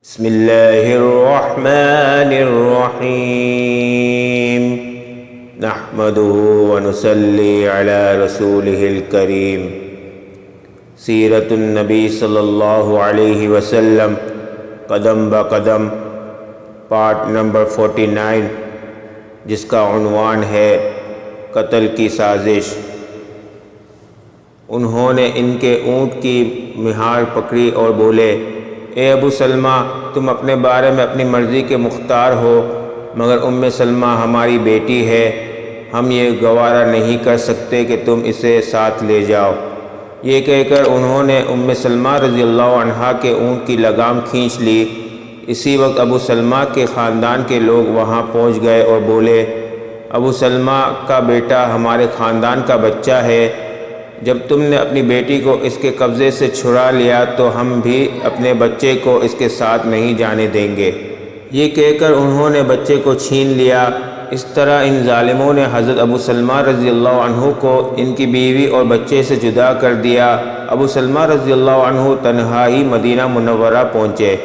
بسم اللہ الرحمن الرحیم نحمده ونصلی علی رسولہ الکریم سیرت النبی صلی اللہ علیہ وسلم قدم بقدم پارٹ نمبر 49 جس کا عنوان ہے قتل کی سازش۔ انہوں نے ان کے اونٹ کی مہار پکڑی اور بولے، اے ابو سلمہ، تم اپنے بارے میں اپنی مرضی کے مختار ہو، مگر سلمہ ہماری بیٹی ہے، ہم یہ گوارا نہیں کر سکتے کہ تم اسے ساتھ لے جاؤ۔ یہ کہہ کر انہوں نے سلمہ رضی اللہ عنہا کے اونٹ کی لگام کھینچ لی۔ اسی وقت ابو سلمہ کے خاندان کے لوگ وہاں پہنچ گئے اور بولے، ابو سلمہ کا بیٹا ہمارے خاندان کا بچہ ہے، جب تم نے اپنی بیٹی کو اس کے قبضے سے چھڑا لیا تو ہم بھی اپنے بچے کو اس کے ساتھ نہیں جانے دیں گے۔ یہ کہہ کر انہوں نے بچے کو چھین لیا۔ اس طرح ان ظالموں نے حضرت ابو سلمہ رضی اللہ عنہ کو ان کی بیوی اور بچے سے جدا کر دیا۔ ابو سلمہ رضی اللہ عنہ تنہا ہی مدینہ منورہ پہنچے۔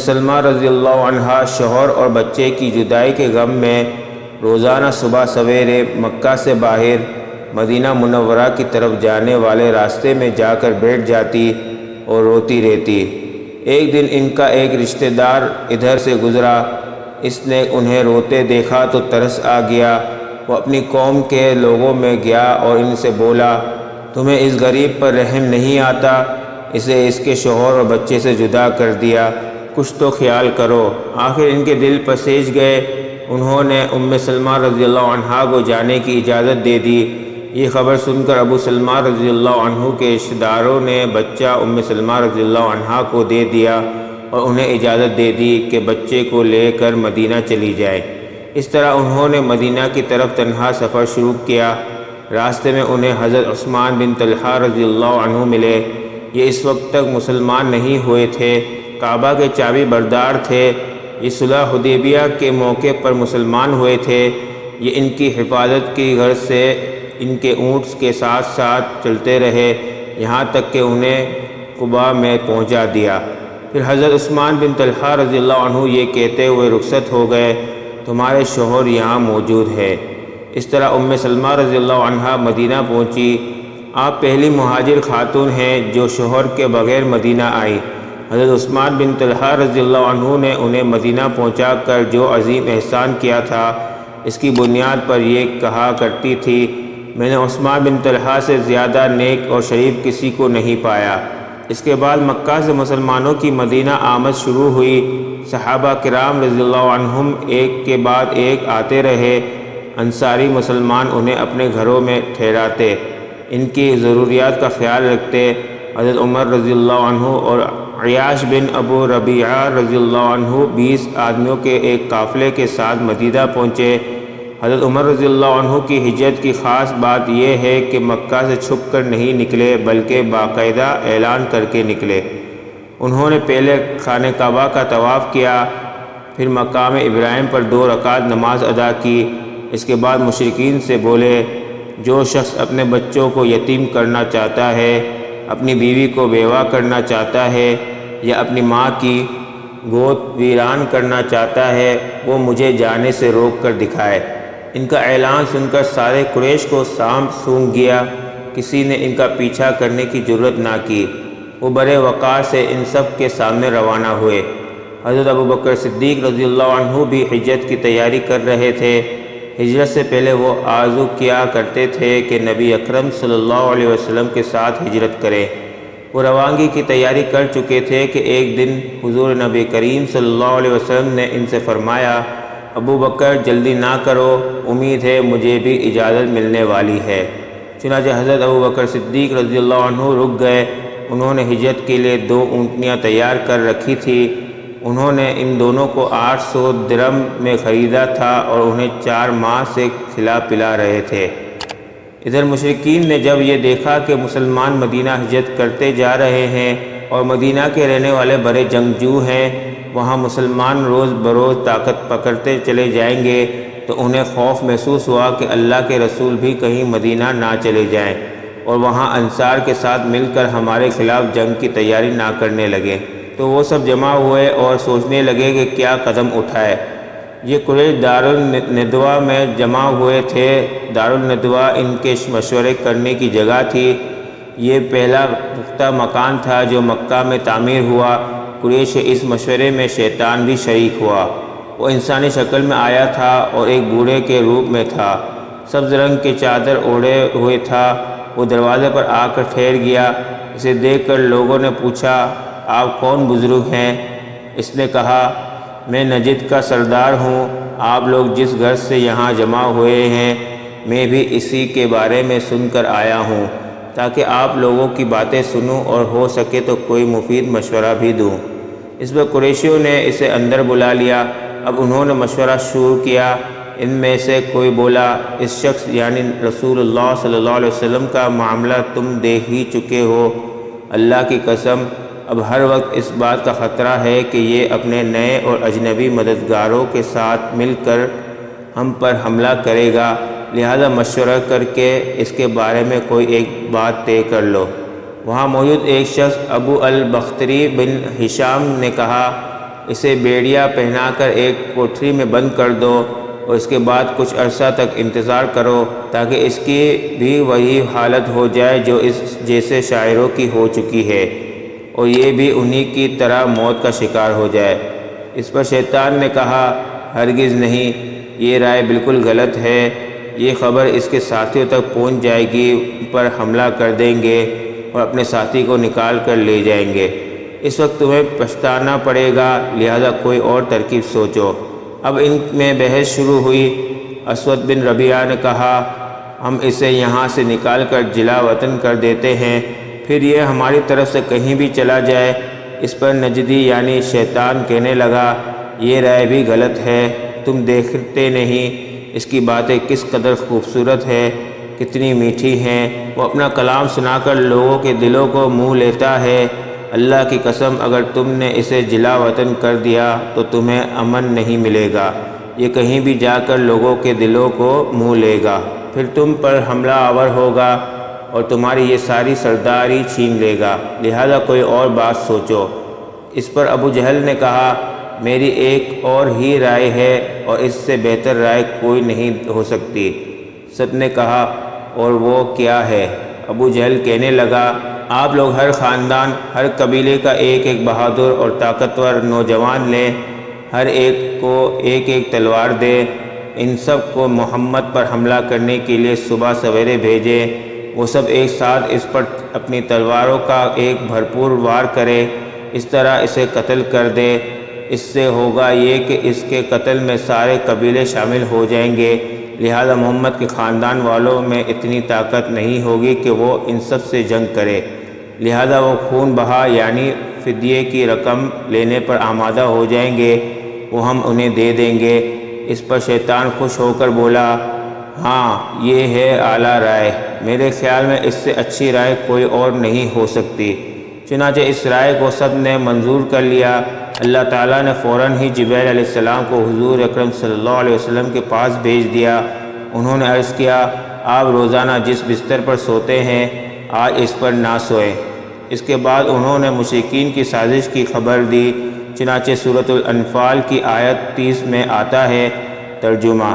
سلمہ رضی اللہ عنہا شوہر اور بچے کی جدائی کے غم میں روزانہ صبح سویرے مکہ سے باہر مدینہ منورہ کی طرف جانے والے راستے میں جا کر بیٹھ جاتی اور روتی رہتی۔ ایک دن ان کا ایک رشتہ دار ادھر سے گزرا، اس نے انہیں روتے دیکھا تو ترس آ گیا۔ وہ اپنی قوم کے لوگوں میں گیا اور ان سے بولا، تمہیں اس غریب پر رحم نہیں آتا؟ اسے اس کے شوہر اور بچے سے جدا کر دیا، کچھ تو خیال کرو۔ آخر ان کے دل پسیج گئے۔ انہوں نے سلمہ رضی اللہ عنہا کو جانے کی اجازت دے دی۔ یہ خبر سن کر ابو سلمہ رضی اللہ عنہ کے رشتہ داروں نے بچہ سلمہ رضی اللہ عنہا کو دے دیا اور انہیں اجازت دے دی کہ بچے کو لے کر مدینہ چلی جائے۔ اس طرح انہوں نے مدینہ کی طرف تنہا سفر شروع کیا۔ راستے میں انہیں حضرت عثمان بن طلحہ رضی اللہ عنہ ملے۔ یہ اس وقت تک مسلمان نہیں ہوئے تھے، کعبہ کے چابی بردار تھے۔ یہ صلح حدیبیہ کے موقع پر مسلمان ہوئے تھے۔ یہ ان کی حفاظت کی غرض سے ان کے اونٹ کے ساتھ ساتھ چلتے رہے، یہاں تک کہ انہیں قباء میں پہنچا دیا۔ پھر حضرت عثمان بن طلحہ رضی اللہ عنہ یہ کہتے ہوئے رخصت ہو گئے، تمہارے شوہر یہاں موجود ہے۔ اس طرح سلمہ رضی اللہ عنہا مدینہ پہنچی۔ آپ پہلی مہاجر خاتون ہیں جو شوہر کے بغیر مدینہ آئی۔ حضرت عثمان بن طلحہ رضی اللہ عنہ نے انہیں مدینہ پہنچا کر جو عظیم احسان کیا تھا، اس کی بنیاد پر یہ کہا کرتی تھی، میں نے عثمان بن طلحہ سے زیادہ نیک اور شریف کسی کو نہیں پایا۔ اس کے بعد مکہ سے مسلمانوں کی مدینہ آمد شروع ہوئی۔ صحابہ کرام رضی اللہ عنہم ایک کے بعد ایک آتے رہے۔ انصاری مسلمان انہیں اپنے گھروں میں ٹھہراتے، ان کی ضروریات کا خیال رکھتے۔ حضرت عمر رضی اللہ عنہ اور عیاش بن ابو ربیعہ رضی اللہ عنہ 20 آدمیوں کے ایک قافلے کے ساتھ مدینہ پہنچے۔ حضرت عمر رضی اللہ عنہ کی ہجرت کی خاص بات یہ ہے کہ مکہ سے چھپ کر نہیں نکلے بلکہ باقاعدہ اعلان کر کے نکلے۔ انہوں نے پہلے خانہ کعبہ کا طواف کیا، پھر مقام ابراہیم پر 2 رکعت نماز ادا کی۔ اس کے بعد مشرکین سے بولے، جو شخص اپنے بچوں کو یتیم کرنا چاہتا ہے، اپنی بیوی کو بیوہ کرنا چاہتا ہے یا اپنی ماں کی گود ویران کرنا چاہتا ہے، وہ مجھے جانے سے روک کر دکھائے۔ ان کا اعلان سن کر سارے قریش کو سانپ سونگھ گیا، کسی نے ان کا پیچھا کرنے کی جرت نہ کی۔ وہ بڑے وقار سے ان سب کے سامنے روانہ ہوئے۔ حضرت ابوبکر صدیق رضی اللہ عنہ بھی ہجرت کی تیاری کر رہے تھے۔ ہجرت سے پہلے وہ آرزو کیا کرتے تھے کہ نبی اکرم صلی اللہ علیہ وسلم کے ساتھ ہجرت کریں۔ وہ روانگی کی تیاری کر چکے تھے کہ ایک دن حضور نبی کریم صلی اللہ علیہ وسلم نے ان سے فرمایا، ابو بکر جلدی نہ کرو، امید ہے مجھے بھی اجازت ملنے والی ہے۔ چنانچہ حضرت ابوبکر صدیق رضی اللہ عنہ رک گئے۔ انہوں نے ہجرت کے لیے 2 اونٹنیاں تیار کر رکھی تھی۔ انہوں نے ان دونوں کو 800 درہم میں خریدا تھا اور انہیں 4 ماہ سے کھلا پلا رہے تھے۔ ادھر مشرکین نے جب یہ دیکھا کہ مسلمان مدینہ ہجرت کرتے جا رہے ہیں اور مدینہ کے رہنے والے بڑے جنگجو ہیں، وہاں مسلمان روز بروز طاقت پکڑتے چلے جائیں گے، تو انہیں خوف محسوس ہوا کہ اللہ کے رسول بھی کہیں مدینہ نہ چلے جائیں اور وہاں انصار کے ساتھ مل کر ہمارے خلاف جنگ کی تیاری نہ کرنے لگیں۔ تو وہ سب جمع ہوئے اور سوچنے لگے کہ کیا قدم اٹھائے۔ یہ قریش دارالندوا میں جمع ہوئے تھے۔ دارالندوا ان کے مشورے کرنے کی جگہ تھی۔ یہ پہلا پختہ مکان تھا جو مکہ میں تعمیر ہوا۔ قریش اس مشورے میں شیطان بھی شریک ہوا۔ وہ انسانی شکل میں آیا تھا اور ایک بوڑھے کے روپ میں تھا۔ سبز رنگ کی چادر اوڑھے ہوئے تھا۔ وہ دروازے پر آ کر ٹھہر گیا۔ اسے دیکھ کر لوگوں نے پوچھا، آپ کون بزرگ ہیں؟ اس نے کہا، میں نجد کا سردار ہوں۔ آپ لوگ جس گھر سے یہاں جمع ہوئے ہیں، میں بھی اسی کے بارے میں سن کر آیا ہوں تاکہ آپ لوگوں کی باتیں سنوں اور ہو سکے تو کوئی مفید مشورہ بھی دوں۔ اس پر قریشیوں نے اسے اندر بلا لیا۔ اب انہوں نے مشورہ شروع کیا۔ ان میں سے کوئی بولا، اس شخص یعنی رسول اللہ صلی اللہ علیہ وسلم کا معاملہ تم دیکھ ہی چکے ہو۔ اللہ کی قسم، اب ہر وقت اس بات کا خطرہ ہے کہ یہ اپنے نئے اور اجنبی مددگاروں کے ساتھ مل کر ہم پر حملہ کرے گا، لہذا مشورہ کر کے اس کے بارے میں کوئی ایک بات طے کر لو۔ وہاں موجود ایک شخص ابو البختری بن ہشام نے کہا، اسے بیڑیا پہنا کر ایک کوٹھری میں بند کر دو اور اس کے بعد کچھ عرصہ تک انتظار کرو تاکہ اس کی بھی وہی حالت ہو جائے جو اس جیسے شاعروں کی ہو چکی ہے اور یہ بھی انہی کی طرح موت کا شکار ہو جائے۔ اس پر شیطان نے کہا، ہرگز نہیں، یہ رائے بالکل غلط ہے۔ یہ خبر اس کے ساتھیوں تک پہنچ جائے گی، ان پر حملہ کر دیں گے اور اپنے ساتھی کو نکال کر لے جائیں گے۔ اس وقت تمہیں پچھتانا پڑے گا، لہذا کوئی اور ترکیب سوچو۔ اب ان میں بحث شروع ہوئی۔ اسود بن ربیعہ نے کہا، ہم اسے یہاں سے نکال کر جلا وطن کر دیتے ہیں، پھر یہ ہماری طرف سے کہیں بھی چلا جائے۔ اس پر نجدی یعنی شیطان کہنے لگا، یہ رائے بھی غلط ہے۔ تم دیکھتے نہیں اس کی باتیں کس قدر خوبصورت ہے، کتنی میٹھی ہیں۔ وہ اپنا کلام سنا کر لوگوں کے دلوں کو موہ لیتا ہے۔ اللہ کی قسم، اگر تم نے اسے جلا وطن کر دیا تو تمہیں امن نہیں ملے گا۔ یہ کہیں بھی جا کر لوگوں کے دلوں کو موہ لے گا، پھر تم پر حملہ آور ہوگا اور تمہاری یہ ساری سرداری چھین لے گا، لہذا کوئی اور بات سوچو۔ اس پر ابو جہل نے کہا، میری ایک اور ہی رائے ہے اور اس سے بہتر رائے کوئی نہیں ہو سکتی۔ سب نے کہا، اور وہ کیا ہے؟ ابو جہل کہنے لگا، آپ لوگ ہر خاندان، ہر قبیلے کا ایک ایک بہادر اور طاقتور نوجوان لیں، ہر ایک کو ایک ایک تلوار دیں، ان سب کو محمد پر حملہ کرنے کے لیے صبح سویرے بھیجیں۔ وہ سب ایک ساتھ اس پر اپنی تلواروں کا ایک بھرپور وار کرے، اس طرح اسے قتل کر دے۔ اس سے ہوگا یہ کہ اس کے قتل میں سارے قبیلے شامل ہو جائیں گے، لہذا محمد کے خاندان والوں میں اتنی طاقت نہیں ہوگی کہ وہ ان سب سے جنگ کرے، لہذا وہ خون بہا یعنی فدیے کی رقم لینے پر آمادہ ہو جائیں گے، وہ ہم انہیں دے دیں گے۔ اس پر شیطان خوش ہو کر بولا، ہاں یہ ہے اعلیٰ رائے، میرے خیال میں اس سے اچھی رائے کوئی اور نہیں ہو سکتی۔ چنانچہ اس رائے کو سب نے منظور کر لیا۔ اللہ تعالیٰ نے فوراً ہی جبرائیل علیہ السلام کو حضور اکرم صلی اللہ علیہ وسلم کے پاس بھیج دیا۔ انہوں نے عرض کیا، آپ روزانہ جس بستر پر سوتے ہیں آج اس پر نہ سوئیں۔ اس کے بعد انہوں نے مشرکین کی سازش کی خبر دی۔ چنانچہ سورۃ الانفال کی آیت 30 میں آتا ہے، ترجمہ،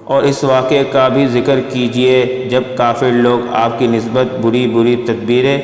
اور اس واقعے کا بھی ذکر کیجئے جب کافر لوگ آپ کی نسبت بری بری تدبیریں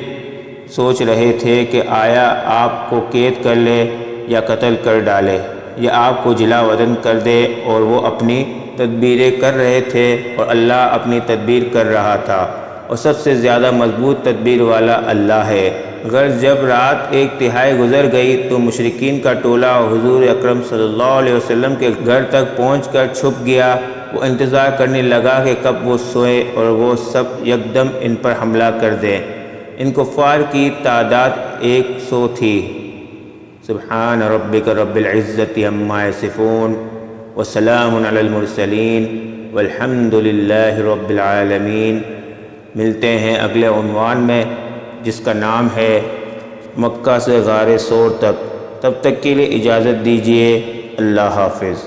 سوچ رہے تھے کہ آیا آپ کو قید کر لے یا قتل کر ڈالے یا آپ کو جلا وطن کر دے، اور وہ اپنی تدبیریں کر رہے تھے اور اللہ اپنی تدبیر کر رہا تھا، اور سب سے زیادہ مضبوط تدبیر والا اللہ ہے۔ غرض جب رات ایک تہائی گزر گئی تو مشرکین کا ٹولہ حضور اکرم صلی اللہ علیہ وسلم کے گھر تک پہنچ کر چھپ گیا۔ وہ انتظار کرنے لگا کہ کب وہ سوئے اور وہ سب یکدم ان پر حملہ کر دیں۔ ان کفار کی تعداد 100 تھی۔ سبحان ربک رب العزت عما یصفون وسلام علی المرسلین والحمد للہ رب العالمین۔ ملتے ہیں اگلے عنوان میں جس کا نام ہے مکہ سے غار ثور تک۔ تب تک کے لیے اجازت دیجیے، اللہ حافظ۔